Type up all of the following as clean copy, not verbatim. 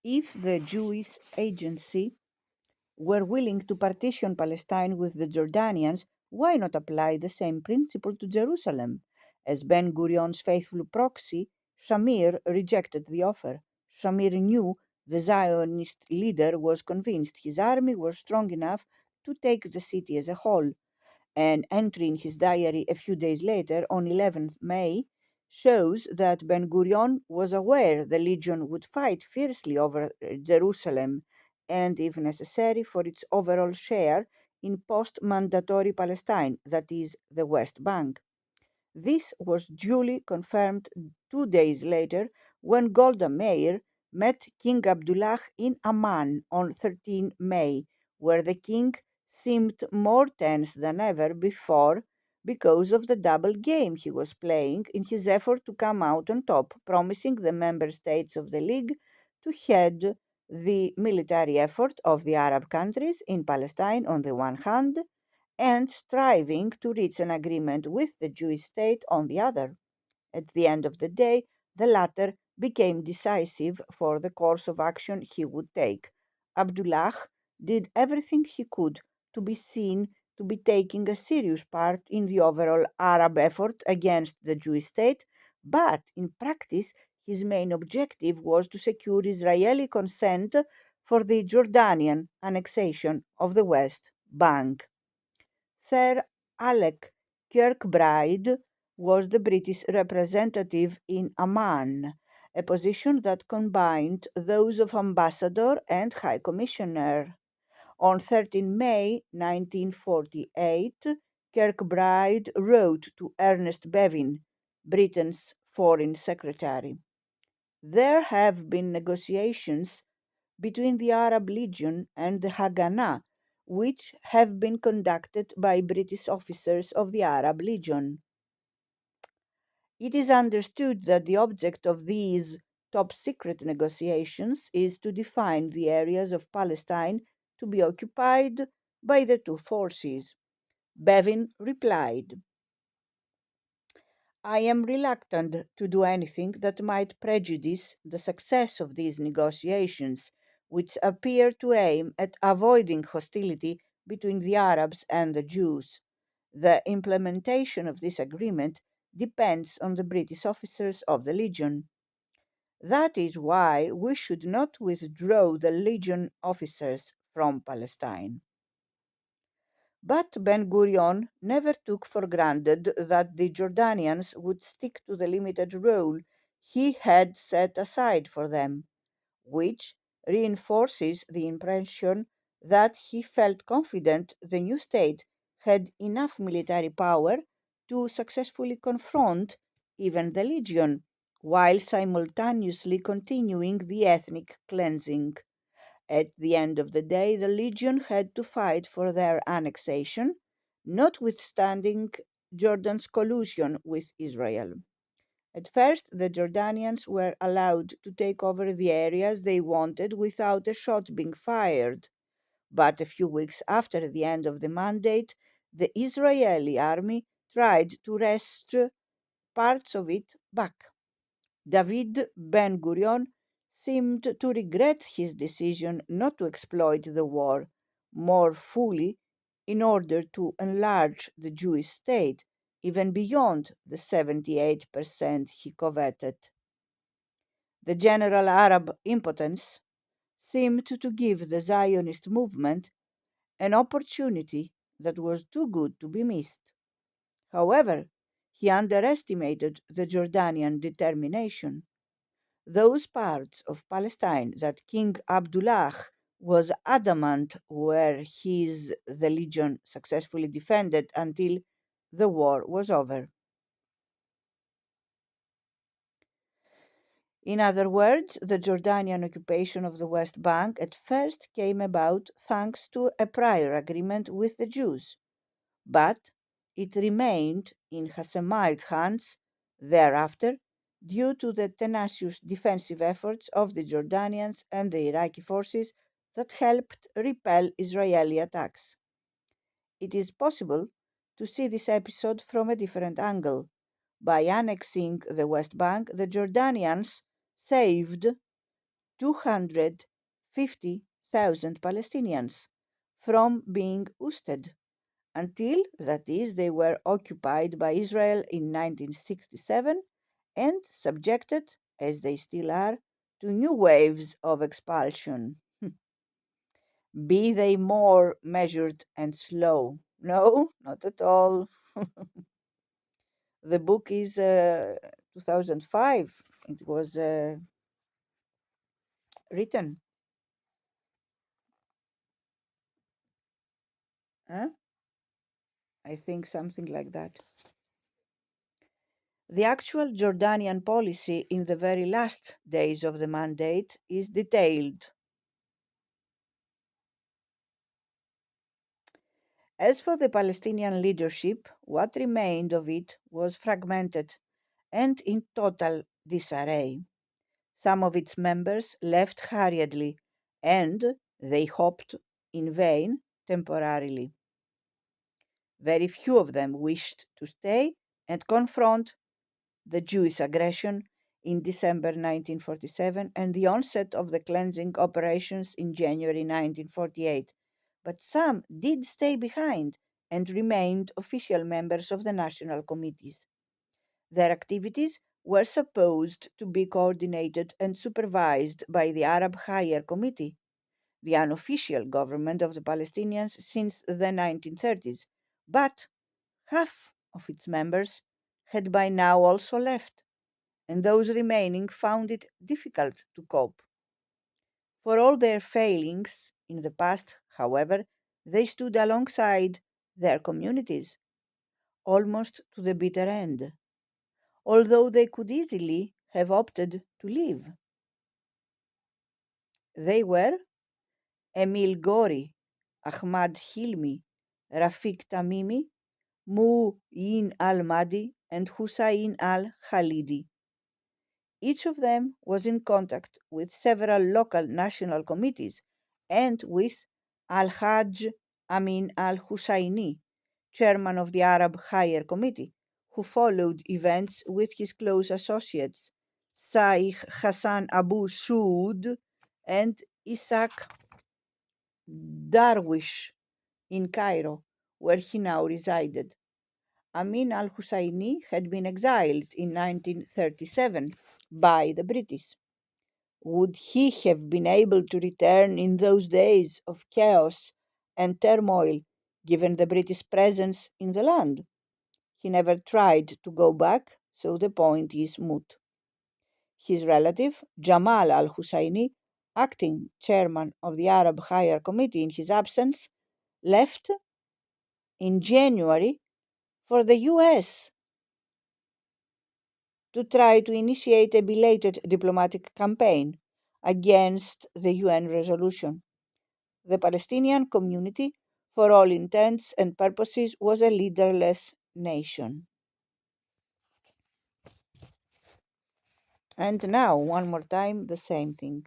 If the Jewish agency were willing to partition Palestine with the Jordanians, why not apply the same principle to Jerusalem? As Ben Gurion's faithful proxy, Shamir rejected the offer. Shamir knew the Zionist leader was convinced his army was strong enough to take the city as a whole. An entry in his diary a few days later, on 11th May, shows that Ben Gurion was aware the legion would fight fiercely over Jerusalem and, if necessary, for its overall share in post mandatory Palestine, that is, the West Bank. This was duly confirmed 2 days later when Golda Meir met King Abdullah in Amman on 13 May, where the king seemed more tense than ever before because of the double game he was playing in his effort to come out on top, promising the member states of the League to head the military effort of the Arab countries in Palestine on the one hand, and striving to reach an agreement with the Jewish state on the other. At the end of the day, the latter became decisive for the course of action he would take. Abdullah did everything he could to be seen to be taking a serious part in the overall Arab effort against the Jewish state, but in practice, his main objective was to secure Israeli consent for the Jordanian annexation of the West Bank. Sir Alec Kirkbride was the British representative in Amman, a position that combined those of ambassador and high commissioner. On 13 May 1948, Kirkbride wrote to Ernest Bevin, Britain's foreign secretary. There have been negotiations between the Arab Legion and the Haganah, which have been conducted by British officers of the Arab Legion. It is understood that the object of these top secret negotiations is to define the areas of Palestine to be occupied by the two forces. Bevin replied, I am reluctant to do anything that might prejudice the success of these negotiations, which appear to aim at avoiding hostility between the Arabs and the Jews. The implementation of this agreement depends on the British officers of the Legion. That is why we should not withdraw the Legion officers from Palestine. But Ben Gurion never took for granted that the Jordanians would stick to the limited role he had set aside for them, which reinforces the impression that he felt confident the new state had enough military power to successfully confront even the legion, while simultaneously continuing the ethnic cleansing. At the end of the day, the legion had to fight for their annexation, notwithstanding Jordan's collusion with Israel. At first, the Jordanians were allowed to take over the areas they wanted without a shot being fired. But a few weeks after the end of the mandate, the Israeli army tried to wrest parts of it back. David Ben Gurion seemed to regret his decision not to exploit the war more fully in order to enlarge the Jewish state even beyond the 78% he coveted. The general Arab impotence seemed to give the Zionist movement an opportunity that was too good to be missed. However, he underestimated the Jordanian determination. Those parts of Palestine that King Abdullah was adamant were his, the legion successfully defended until the war was over. In other words, the Jordanian occupation of the West Bank at first came about thanks to a prior agreement with the Jews, but it remained in Hashemite hands thereafter due to the tenacious defensive efforts of the Jordanians and the Iraqi forces that helped repel Israeli attacks. It is possible to see this episode from a different angle. By annexing the West Bank, the Jordanians saved 250,000 Palestinians from being ousted until, that is, they were occupied by Israel in 1967 and subjected, as they still are, to new waves of expulsion, be they more measured and slow. No, not at all. The book is 2005. It was written. Huh? I think something like that. The actual Jordanian policy in the very last days of the mandate is detailed. As for the Palestinian leadership, what remained of it was fragmented and in total disarray. Some of its members left hurriedly, and they hoped in vain temporarily. Very few of them wished to stay and confront the Jewish aggression in December 1947 and the onset of the cleansing operations in January 1948. But some did stay behind and remained official members of the national committees. Their activities were supposed to be coordinated and supervised by the Arab Higher Committee, the unofficial government of the Palestinians since the 1930s, but half of its members had by now also left, and those remaining found it difficult to cope. For all their failings in the past, however, they stood alongside their communities, almost to the bitter end, although they could easily have opted to leave. They were Emil Gori, Ahmad Hilmi, Rafik Tamimi, Mu'in al-Madi, and Hussein al-Khalidi. Each of them was in contact with several local national committees and with Al-Hajj Amin al-Husseini, chairman of the Arab Higher Committee, who followed events with his close associates, Saih Hassan Abu Soud and Isaac Darwish in Cairo, where he now resided. Amin al Husseini had been exiled in 1937 by the British. Would he have been able to return in those days of chaos and turmoil, given the British presence in the land? He never tried to go back, so the point is moot. His relative, Jamal al Husseini, acting chairman of the Arab Higher Committee in his absence, left in January for the US to try to initiate a belated diplomatic campaign against the UN resolution. The Palestinian community, for all intents and purposes, was a leaderless nation. And now, one more time, the same thing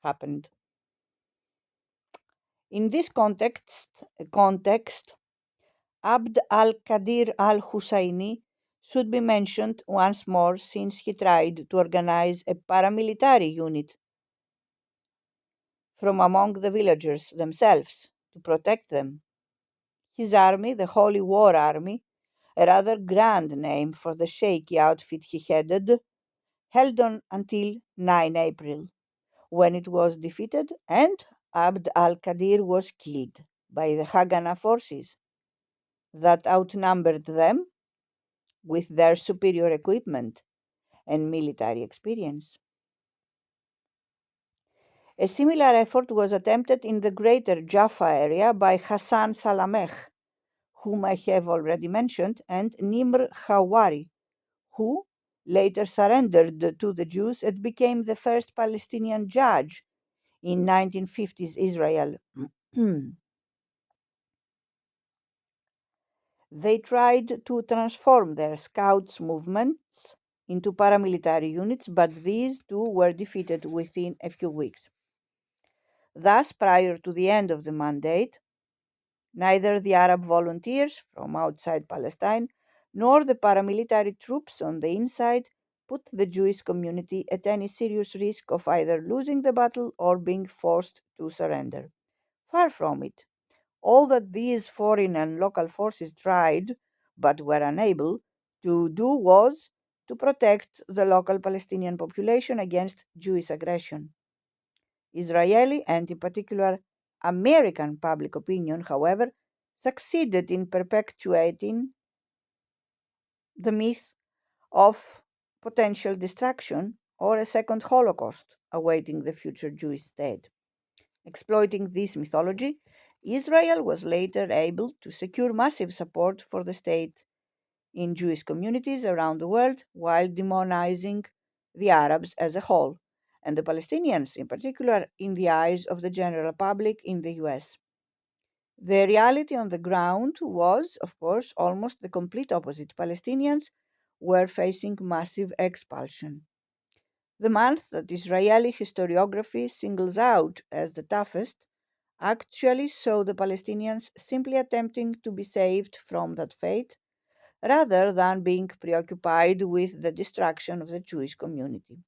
happened. In this context, Abd al-Qadir al-Husseini should be mentioned once more since he tried to organize a paramilitary unit from among the villagers themselves to protect them. His army, the Holy War Army, a rather grand name for the shaky outfit he headed, held on until 9 April, when it was defeated and Abd al-Qadir was killed by the Haganah forces that outnumbered them with their superior equipment and military experience. A similar effort was attempted in the greater Jaffa area by Hassan Salameh, whom I have already mentioned, and Nimr Khawari, who later surrendered to the Jews and became the first Palestinian judge in 1950s Israel. They tried to transform their scouts movements into paramilitary units, but these too were defeated within a few weeks. Thus, prior to the end of the mandate, neither the Arab volunteers from outside Palestine nor the paramilitary troops on the inside put the Jewish community at any serious risk of either losing the battle or being forced to surrender. Far from it. All that these foreign and local forces tried, but were unable, to do was to protect the local Palestinian population against Jewish aggression. Israeli and, in particular, American public opinion, however, succeeded in perpetuating the myth of potential destruction or a second Holocaust awaiting the future Jewish state. Exploiting this mythology, Israel was later able to secure massive support for the state in Jewish communities around the world while demonizing the Arabs as a whole, and the Palestinians in particular in the eyes of the general public in the US. The reality on the ground was, of course, almost the complete opposite. Palestinians were facing massive expulsion. The month that Israeli historiography singles out as the toughest actually saw the Palestinians simply attempting to be saved from that fate rather than being preoccupied with the destruction of the Jewish community.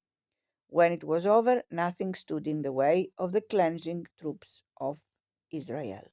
When it was over, nothing stood in the way of the cleansing troops of Israel.